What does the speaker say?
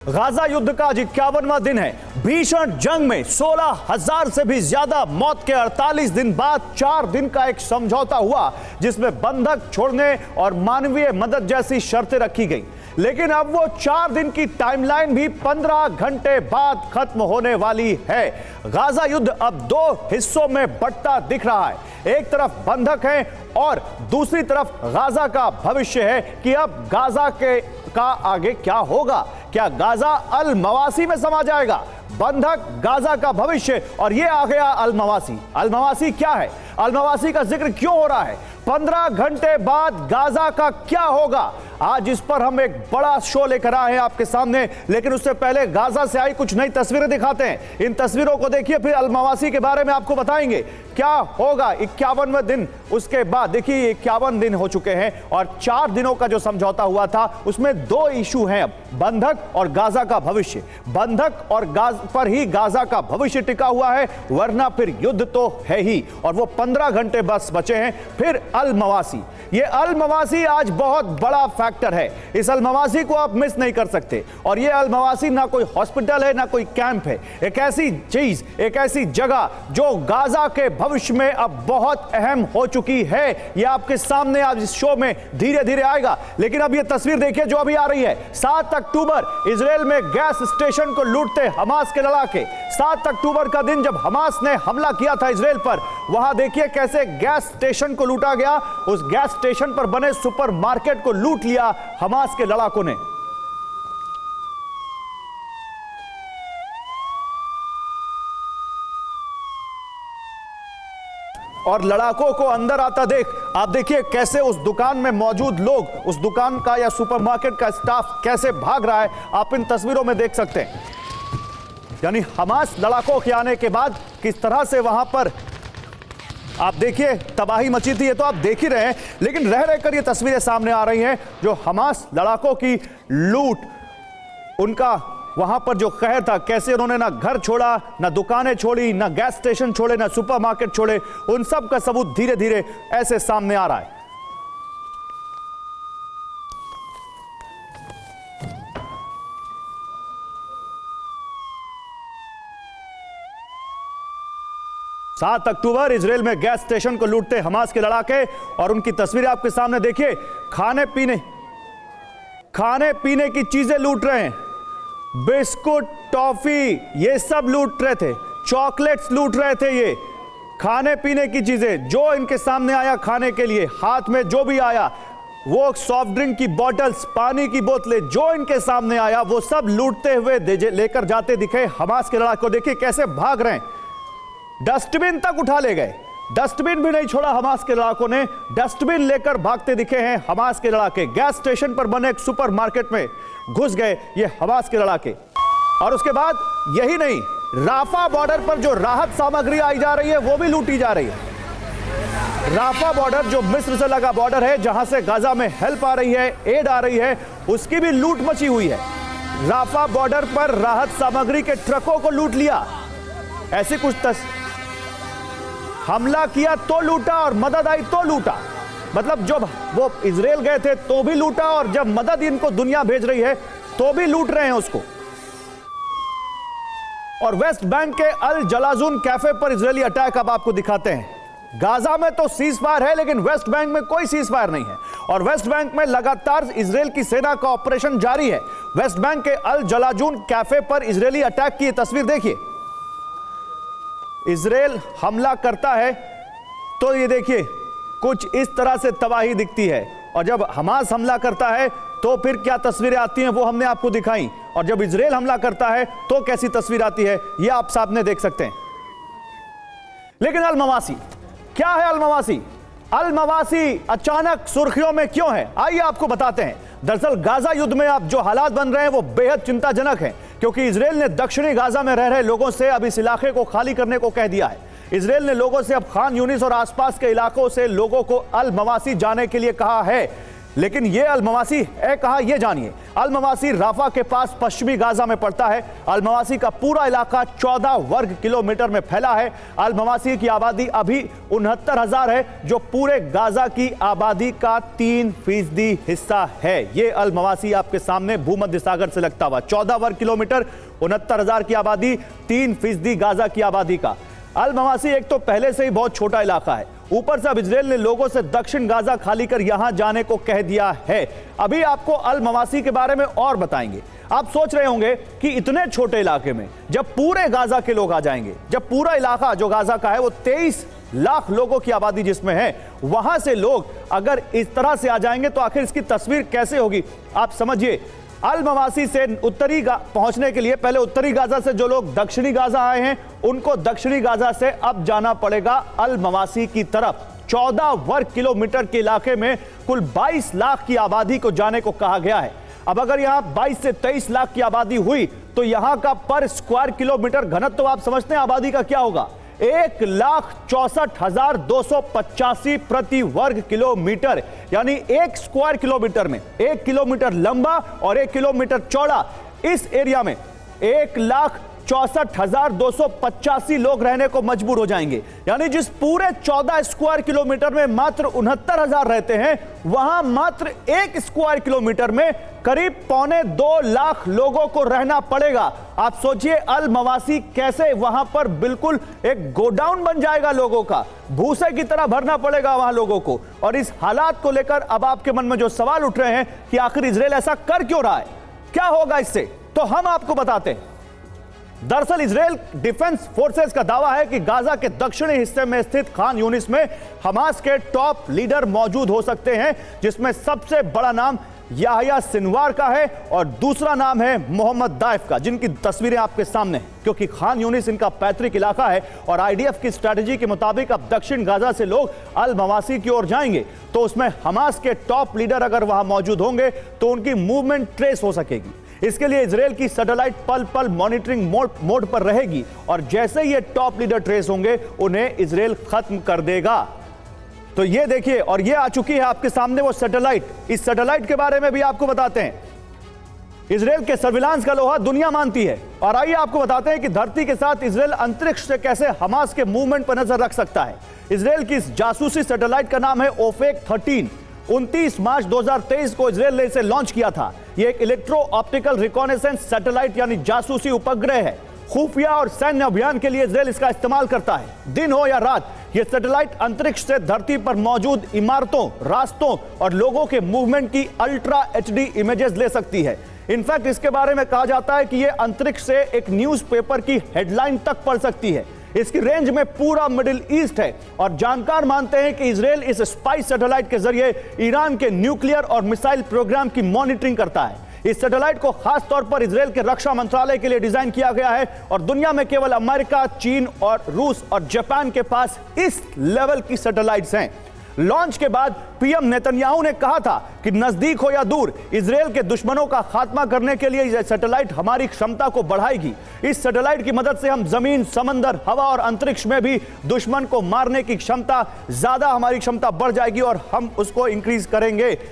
Gaza युद्ध का आज 51वां दिन है। भीषण जंग में 16,000 से भी ज्यादा मौत के 48 दिन बाद 4 दिन का एक समझौता हुआ, जिसमें बंधक छोड़ने और मानवीय मदद जैसी शर्तें रखी गई। लेकिन अब वो 4 दिन की टाइमलाइन भी 15 घंटे बाद खत्म होने वाली है। गाजा युद्ध अब 2 हिस्सों में बंटता दिख रहा है। एक तरफ बंधक हैं और दूसरी तरफ गाजा का भविष्य है कि अब गाजा का आगे क्या होगा। क्या गाजा अल मवासी में समा जाएगा? बंधक, गाजा का भविष्य और ये आ गया अल मवासी। अल मवासी क्या है? अल मवासी का जिक्र क्यों हो रहा है? 15 घंटे बाद गाजा का क्या होगा? आज इस पर हम एक बड़ा शो लेकर आए हैं आपके सामने। लेकिन उससे पहले गाजा से आई कुछ नई तस्वीरें दिखाते हैं। इन तस्वीरों को देखिए, फिर अल मवासी के बारे में आपको बताएंगे क्या होगा 51वें दिन। उसके बाद देखिए 51 दिन हो चुके हैं और 4 दिनों का जो समझौता हुआ था उसमें 2 इशू हैं अब, बंधक और गाजा का भविष्य। बंधक और पर ही गाजा का भविष्य टिका हुआ है, वरना फिर युद्ध तो है ही। और वो 15 घंटे बस बचे हैं। फिर अल मवासी, ये अल मवासी आज बहुत बड़ा फैक्टर है। इस अल मवासी को आप मिस नहीं कर सकते। और ये अल मवासी ना कोई हॉस्पिटल है ना कोई कैंप है, एक ऐसी चीज, एक ऐसी जगह जो गाजा के भविष्य में अब बहुत अहम हो चुकी है। ये आपके सामने आज इस शो में धीरे धीरे आएगा। लेकिन अब ये तस्वीर देखिए जो अभी आ रही है। 7 अक्टूबर इजराइल में गैस स्टेशन को लूटते हमास के लड़ाके। 7 अक्टूबर का दिन जब हमास ने हमला किया था इजराइल पर, वहां देखिए कैसे गैस स्टेशन को लूटा गया। उस गैस स्टेशन पर बने सुपरमार्केट को लूट लिया हमास के लड़ाकों ने। और लड़ाकों को अंदर आता देख आप देखिए कैसे उस दुकान में मौजूद लोग, उस दुकान का या सुपरमार्केट का स्टाफ कैसे भाग रहा है, आप इन तस्वीरों में देख सकते हैं। यानी हमास लड़ाकों के आने के बाद किस तरह से वहां पर आप देखिए तबाही मची थी, ये तो आप देख ही रहे हैं। लेकिन रह रहकर ये तस्वीरें सामने आ रही हैं जो हमास लड़ाकों की लूट, उनका वहां पर जो कहर था, कैसे उन्होंने ना घर छोड़ा, ना दुकानें छोड़ी, ना गैस स्टेशन छोड़े, ना सुपरमार्केट छोड़े, उन सब का सबूत धीरे धीरे ऐसे सामने आ रहा है। सात अक्टूबर इजराइल में गैस स्टेशन को लूटते हमास के लड़ाके और उनकी तस्वीरें आपके सामने देखिए। खाने पीने की चीजें लूट रहे हैं, बिस्कुट, टॉफी, ये सब लूट रहे थे, चॉकलेट्स लूट रहे थे। ये खाने पीने की चीजें जो इनके सामने आया खाने के लिए, हाथ में जो भी आया, वो सॉफ्ट ड्रिंक की बॉटल्स, पानी की बोतलें, जो इनके सामने आया वो सब लूटते हुए लेकर जाते दिखे हमास के लड़ाकों। देखिए कैसे भाग रहे हैं, डस्टबिन तक उठा ले गए, डस्टबिन भी नहीं छोड़ा हमास के लड़ाकों ने, डस्टबिन लेकर भागते दिखे हैं हमास के लड़ाके। गैस स्टेशन पर बने एक सुपरमार्केट में घुस गए ये हमास के लड़ाके। और उसके बाद यही नहीं, राफा बॉर्डर पर जो राहत सामग्री आई जा रही है वो भी लूटी जा रही है। राफा बॉर्डर जो मिस्र से लगा बॉर्डर है, जहां से गाजा में हेल्प आ रही है, एड आ रही है, उसकी भी लूट मची हुई है। राफा बॉर्डर पर राहत सामग्री के ट्रकों को लूट लिया। ऐसी कुछ हमला किया तो लूटा और मदद आई तो लूटा। मतलब जब वो इजराइल गए थे तो भी लूटा और जब मदद इनको दुनिया भेज रही है तो भी लूट रहे हैं उसको। और वेस्ट बैंक के अल जलाजून कैफे पर इजरायली अटैक अब आपको दिखाते हैं। गाजा में तो सीज फायर है लेकिन वेस्ट बैंक में कोई सीज फायर नहीं है और वेस्ट बैंक में लगातार इजराइल की सेना का ऑपरेशन जारी है। वेस्ट बैंक के अल जलाजून कैफे पर इजरायली अटैक की तस्वीर देखिए। इजराइल हमला करता है तो ये देखिए कुछ इस तरह से तबाही दिखती है, और जब हमास हमला करता है तो फिर क्या तस्वीरें आती हैं वो हमने आपको दिखाई, और जब इजराइल हमला करता है तो कैसी तस्वीर आती है ये आप सामने देख सकते हैं। लेकिन अल मवासी क्या है? अल मवासी, अल मवासी अचानक सुर्खियों में क्यों है, आइए आपको बताते हैं। दरअसल गाजा युद्ध में अब जो हालात बन रहे हैं वो बेहद चिंताजनक हैं, क्योंकि इजराइल ने दक्षिणी गाजा में रह रहे लोगों से अब इस इलाके को खाली करने को कह दिया है। इजराइल ने लोगों से अब खान यूनिस और आसपास के इलाकों से लोगों को अल मवासी जाने के लिए कहा है। लेकिन ये अल मवासी है कहां, ये जानिए। अल मवासी राफा के पास पश्चिमी गाजा में पड़ता है। अल मवासी का पूरा इलाका 14 वर्ग किलोमीटर में फैला है। अल मवासी की आबादी अभी 69,000 है, जो पूरे गाजा की आबादी का 3% हिस्सा है। ये अल मवासी आपके सामने भूमध्य सागर से लगता हुआ 14 वर्ग किलोमीटर, 69,000 की आबादी, 3% गाजा की आबादी का। अल मवासी एक तो पहले से ही बहुत छोटा इलाका है, ऊपर से अब इजराइल ने लोगों से दक्षिण गाजा खाली कर यहां जाने को कह दिया है। अभी आपको अल मवासी के बारे में और बताएंगे। आप सोच रहे होंगे कि इतने छोटे इलाके में जब पूरे गाजा के लोग आ जाएंगे, जब पूरा इलाका जो गाजा का है वो 23 लाख लोगों की आबादी जिसमें है, वहां से लोग अगर इस तरह से आ जाएंगे तो आखिर इसकी तस्वीर कैसे होगी। आप समझिए, अल मवासी से उत्तरी पहुंचने के लिए पहले उत्तरी गाजा से जो लोग दक्षिणी गाजा आए हैं, उनको दक्षिणी गाजा से अब जाना पड़ेगा अल मवासी की तरफ। 14 वर्ग किलोमीटर के इलाके में कुल 22 लाख की आबादी को जाने को कहा गया है। अब अगर यहां 22 से 23 लाख की आबादी हुई तो यहां का पर स्क्वायर किलोमीटर घनत्व तो आप समझते हैं आबादी का क्या होगा, 1,64,285 प्रति वर्ग किलोमीटर। यानी 1 स्क्वायर किलोमीटर में 1 किलोमीटर लंबा और 1 किलोमीटर चौड़ा, इस एरिया में 1,64,285 लोग रहने को मजबूर हो जाएंगे। यानी जिस पूरे 14 स्क्वायर किलोमीटर में मात्र 69,000 रहते हैं, वहां मात्र 1 स्क्वायर किलोमीटर में करीब 1.25 लाख लोगों को रहना पड़ेगा। आप सोचिए अल मवासी कैसे वहां पर बिल्कुल एक गोडाउन बन जाएगा, लोगों का भूसे की तरह भरना पड़ेगा वहां लोगों को। और इस हालात को लेकर अब आपके मन में जो सवाल उठ रहे हैं कि आखिर इजराइल ऐसा कर क्यों रहा है, क्या होगा इससे, तो हम आपको बताते हैं। दरअसल इजराइल डिफेंस फोर्सेस का दावा है कि गाजा के दक्षिणी हिस्से में स्थित खान यूनिस में हमास के टॉप लीडर मौजूद हो सकते हैं, जिसमें सबसे बड़ा नाम याह्या सिनवार का है और दूसरा नाम है मोहम्मद दाइफ का, जिनकी तस्वीरें आपके सामने हैं। क्योंकि खान यूनिस इनका पैतृक इलाका है और आईडीएफ की स्ट्रेटजी के मुताबिक अब दक्षिण गाजा से लोग अल मवासी की ओर जाएंगे, तो उसमें हमास के टॉप लीडर अगर वहां मौजूद होंगे तो उनकी मूवमेंट ट्रेस हो सकेगी। इसके लिए इजराइल की सैटेलाइट पल पल मॉनिटरिंग मोड पर रहेगी और जैसे ये टॉप लीडर ट्रेस होंगे उन्हें इजराइल खत्म कर देगा। तो ये देखिए, और ये आ चुकी है आपके सामने वो सैटेलाइट। इस सैटेलाइट के बारे में भी आपको बताते हैं। इजराइल के सर्विलांस का लोहा दुनिया मानती है, और आइए आपको बताते हैं कि धरती के साथ इजराइल अंतरिक्ष से कैसे हमास के मूवमेंट पर नजर रख सकता है। इजराइल की इस जासूसी सैटेलाइट का नाम है ओफेक 13। 29 मार्च 2023 को इजराइल ने इसे लॉन्च किया था। यह एक इलेक्ट्रो ऑप्टिकल रिकॉनेसेंस सैटेलाइट यानी जासूसी उपग्रह है। खुफिया और सैन्य अभियान के लिए इजराइल इसका इस्तेमाल करता है। दिन हो या रात, यह सैटेलाइट अंतरिक्ष से धरती पर मौजूद इमारतों, रास्तों और लोगों के मूवमेंट की अल्ट्रा HD इमेजेस ले सकती है। इनफैक्ट इसके बारे में कहा जाता है कि यह अंतरिक्ष से एक न्यूज़पेपर की हेडलाइन तक पढ़ सकती है। इसकी रेंज में पूरा मिडिल ईस्ट है और जानकार मानते हैं कि इजराइल इस स्पाई सैटेलाइट के जरिए ईरान के न्यूक्लियर और मिसाइल प्रोग्राम की मॉनिटरिंग करता है। इस सैटेलाइट को खास तौर पर इजराइल के रक्षा मंत्रालय के लिए डिजाइन किया गया है और दुनिया में केवल अमेरिका, चीन और रूस और जापान के पास इस लेवल की सैटेलाइट्स हैं। लॉन्च के बाद पीएम नेतन्याहू ने कहा था कि नजदीक हो या दूर, इजराइल के दुश्मनों का खात्मा करने के लिए यह सैटेलाइट हमारी क्षमता को बढ़ाएगी। इस सैटेलाइट की मदद से हम जमीन, समंदर, हवा और अंतरिक्ष में भी दुश्मन को मारने की क्षमता, ज्यादा हमारी क्षमता बढ़ जाएगी और हम उसको इंक्रीज करेंगे।